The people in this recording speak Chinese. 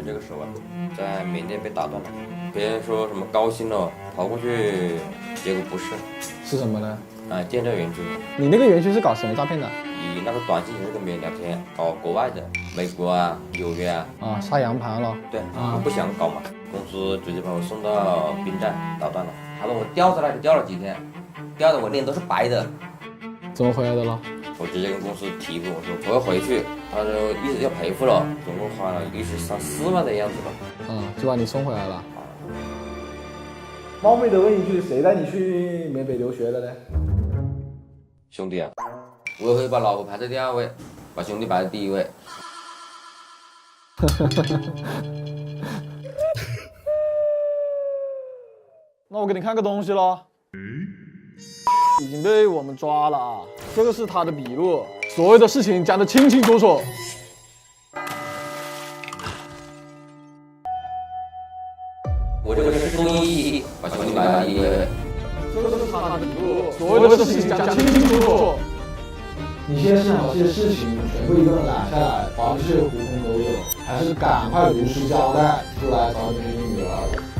這個時候啊，在緬甸被打斷了，別人說什麼高薪了，跑過去，結果不是，是什麼呢？建設園區。你那個園區是搞什麼詐騙的？以那個短信形式跟別人聊天，搞國外的，美國啊、紐約啊。殺羊盤了。對，我不想搞嘛，公司直接把我送到兵站打斷了，他把我吊在那裡吊了幾天，吊的我臉都是白的。怎麼回來的了？我直接跟公司提过，我說我要回去，他就一直要賠付了，總共花了1.3-4萬的樣子吧。就把你送回來了。冒昧的問一句，誰帶你去緬北留學的呢？兄弟啊，我也会把老婆排在第2位，把兄弟排在第1位。那我给你看个東西咯。已經被我們抓了啊！這個是他的筆錄，所有的事情講得清清楚楚。我這個是公益，把兄弟排在第1位。這個是他的筆錄，所有的事情講得清清楚楚。你先想好這些事情，全部一個人攬下來，凡事狐朋狗友，還是趕快如實交代，出來找你女兒。